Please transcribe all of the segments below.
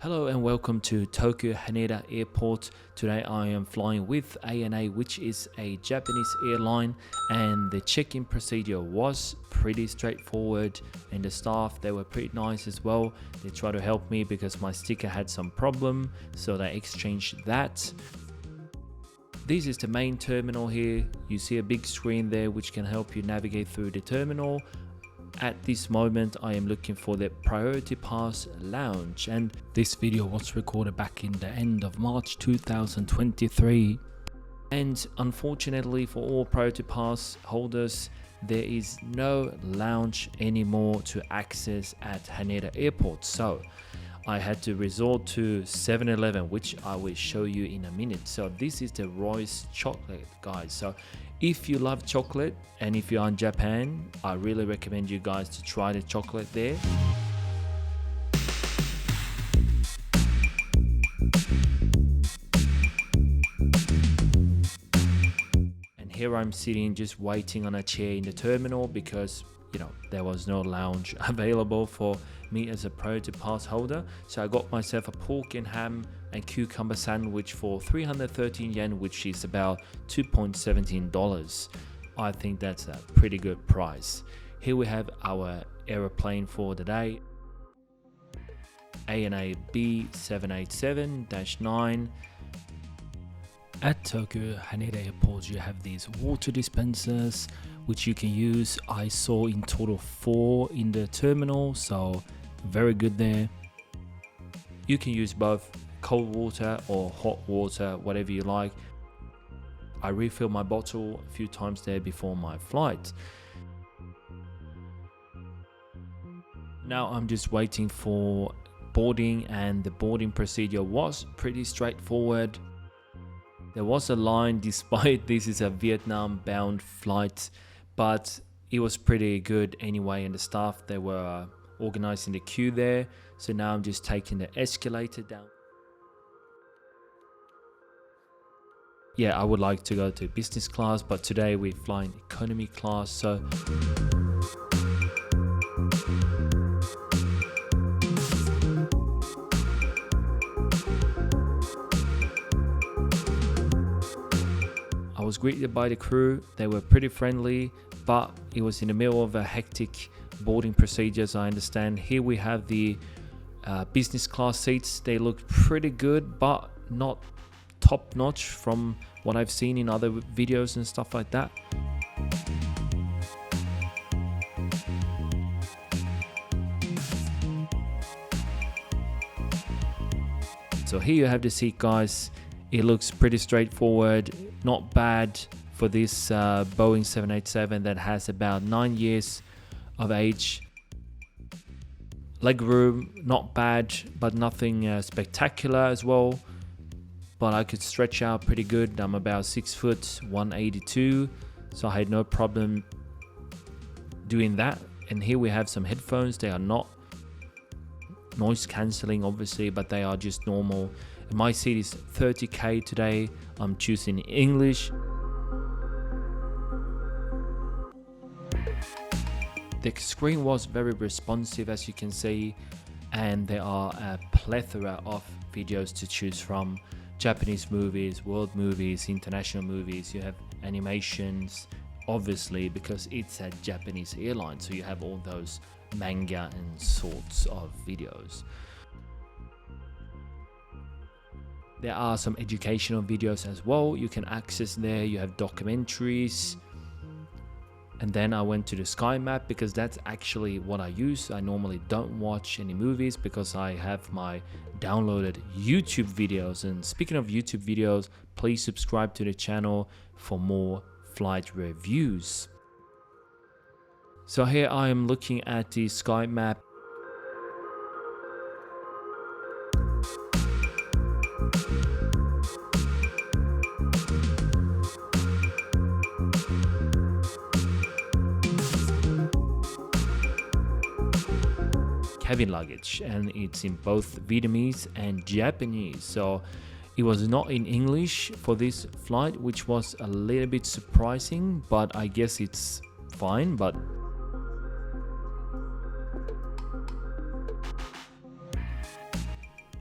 Hello and welcome to Tokyo Haneda Airport. Today I am flying with ANA, which is a Japanese airline, and the check-in procedure was pretty straightforward, and the staff, they were pretty nice as well. They tried to help me because my sticker had some problem, so they exchanged that. This is the main terminal here. You see a big screen there which can help you navigate through the terminal. At this moment I am looking for the Priority Pass lounge, and this video was recorded back in the end of March 2023. And unfortunately for all Priority Pass holders, there is no lounge anymore to access at Haneda Airport. So I had to resort to 7-Eleven, which I will show you in a minute. So this is the Royce chocolate, guys. So if you love chocolate and if you're in Japan, I really recommend you guys to try the chocolate there. And here I'm sitting just waiting on a chair in the terminal because there was no lounge available for me as a Priority Pass holder. So I got myself a pork and ham and cucumber sandwich for 313 yen, which is about $2.17. I think that's a pretty good price. Here we have our aeroplane for the day, ANA B787-9. At Tokyo Haneda Airport, you have these water dispensers which you can use. I saw in total 4 in the terminal, so very good there. You can use both cold water or hot water, whatever you like. I refilled my bottle a few times there before my flight. Now I'm just waiting for boarding, and the boarding procedure was pretty straightforward. There was a line despite this is a Vietnam bound flight, but it was pretty good anyway, and the staff, they were organizing the queue there. So now I'm just taking the escalator down. Yeah, I would like to go to business class, but today we're flying economy class, so I was greeted by the crew. They were pretty friendly, but it was in the middle of a hectic boarding procedures, I understand. Here we have the business class seats. They look pretty good, but not top notch from what I've seen in other videos and stuff like that. So here you have the seat, guys. It looks pretty straightforward, not bad for this Boeing 787 that has about 9 years of age. Legroom, not bad, but nothing spectacular as well. But I could stretch out pretty good. I'm about 6 foot 182, so I had no problem doing that. And here we have some headphones. They are not noise cancelling, obviously, but they are just normal. And my seat is 30K today. I'm choosing English. The screen was very responsive, as you can see, and there are a plethora of videos to choose from. Japanese movies, world movies, international movies. You have animations, obviously, because it's a Japanese airline, so you have all those manga and sorts of videos. There are some educational videos as well you can access there. You have documentaries. And then I went to the Sky Map because that's actually what I use. I normally don't watch any movies because I have my downloaded YouTube videos. And speaking of YouTube videos, please subscribe to the channel for more flight reviews. So here I am looking at the Sky Map. Cabin luggage, and it's in both Vietnamese and Japanese, so it was not in English for this flight, which was a little bit surprising, but I guess it's fine. But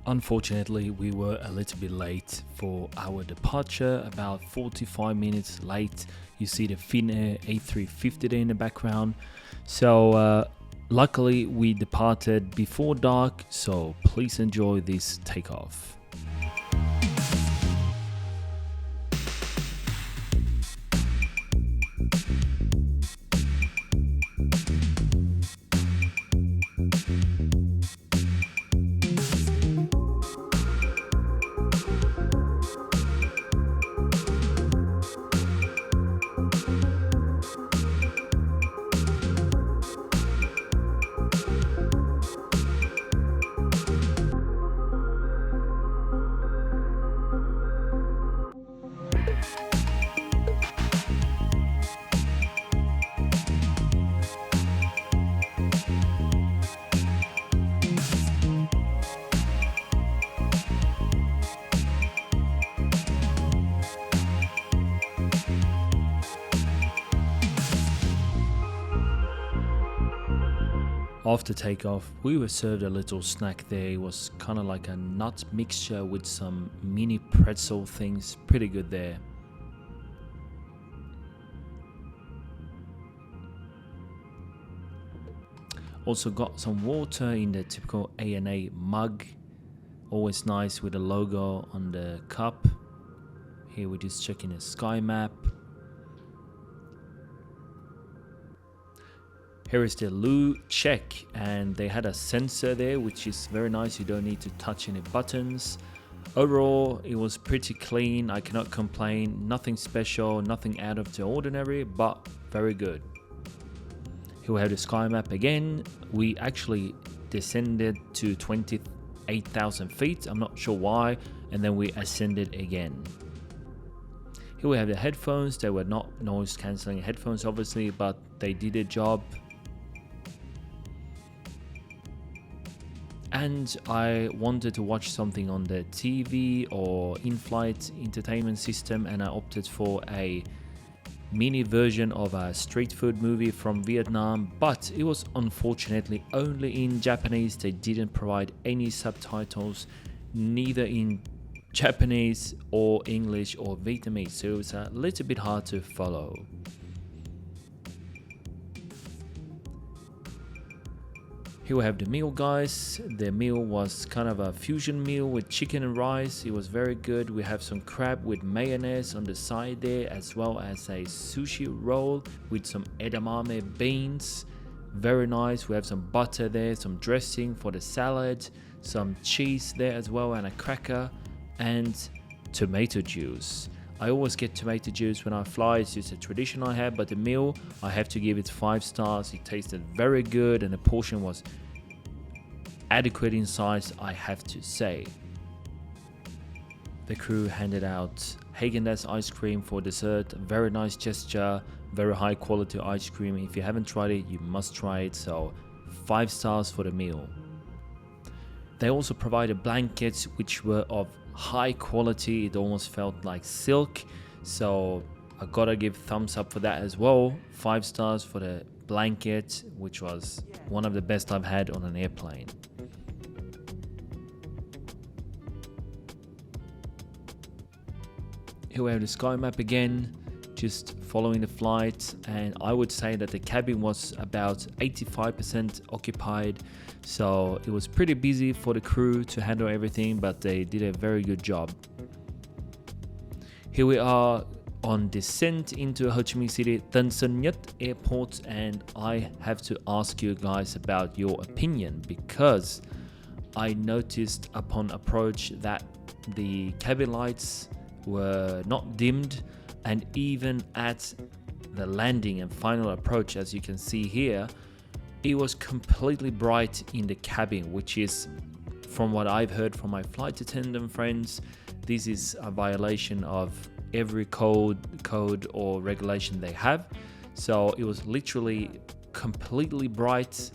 Unfortunately, we were a little bit late for our departure, about 45 minutes late. You see the Finnair A350 there in the background. So luckily we departed before dark, so please enjoy this takeoff. After takeoff, we were served a little snack there. It was kind of like a nut mixture with some mini pretzel things. Pretty good there. Also got some water in the typical ANA mug. Always nice with the logo on the cup. Here we're just checking the sky map. Here is the loo check, and they had a sensor there, which is very nice. You don't need to touch any buttons. Overall, it was pretty clean. I cannot complain. Nothing special, nothing out of the ordinary, but very good. Here we have the sky map again. We actually descended to 28,000 feet. I'm not sure why. And then we ascended again. Here we have the headphones. They were not noise cancelling headphones, obviously, but they did a job. And I wanted to watch something on the TV or in-flight entertainment system, and I opted for a mini version of a street food movie from Vietnam, but it was unfortunately only in Japanese. They didn't provide any subtitles, neither in Japanese or English or Vietnamese, so it was a little bit hard to follow. Here we have the meal, guys. The meal was kind of a fusion meal with chicken and rice. It was very good. We have some crab with mayonnaise on the side there, as well as a sushi roll with some edamame beans. Very nice. We have some butter there, some dressing for the salad, some cheese there as well, and a cracker, and tomato juice. I always get tomato juice when I fly. It's just a tradition I have, but the meal, I have to give it 5 stars. It tasted very good, and the portion was adequate in size, I have to say. The crew handed out Haneda ice cream for dessert. Very nice gesture, very high quality ice cream. If you haven't tried it, you must try it. So 5 stars for the meal. They also provided blankets which were of high quality. It almost felt like silk, so I gotta give thumbs up for that as well. 5 stars for the blanket, which was one of the best I've had on an airplane. Here we have the sky map again, just following the flight, and I would say that the cabin was about 85% occupied, so it was pretty busy for the crew to handle everything, but they did a very good job. Here we are on descent into Ho Chi Minh City Tân Sơn Nhất Airport, and I have to ask you guys about your opinion, because I noticed upon approach that the cabin lights were not dimmed, and even at the landing and final approach, as you can see here, it was completely bright in the cabin, which is, from what I've heard from my flight attendant friends, this is a violation of every code or regulation they have. So it was literally completely bright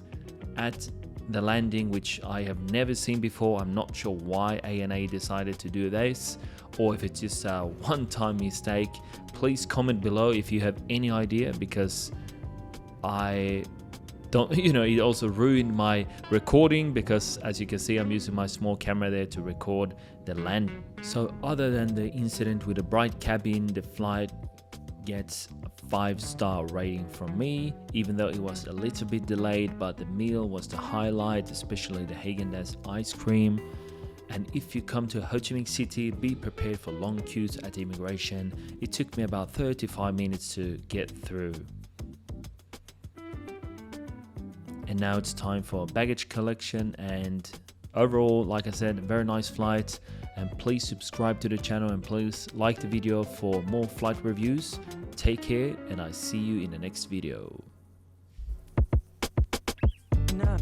at the landing, which I have never seen before. I'm not sure why ANA decided to do this, or if it's just a one-time mistake. Please comment below if you have any idea, because I don't, it also ruined my recording, because as you can see, I'm using my small camera there to record the landing. So other than the incident with the bright cabin, the flight gets a 5-star rating from me, even though it was a little bit delayed. But the meal was the highlight, especially the Haneda ice cream. And if you come to Ho Chi Minh City, be prepared for long queues at immigration. It took me about 35 minutes to get through. And now it's time for baggage collection. And overall, like I said, very nice flight. And please subscribe to the channel, and please like the video for more flight reviews. Take care, and I see you in the next video. No.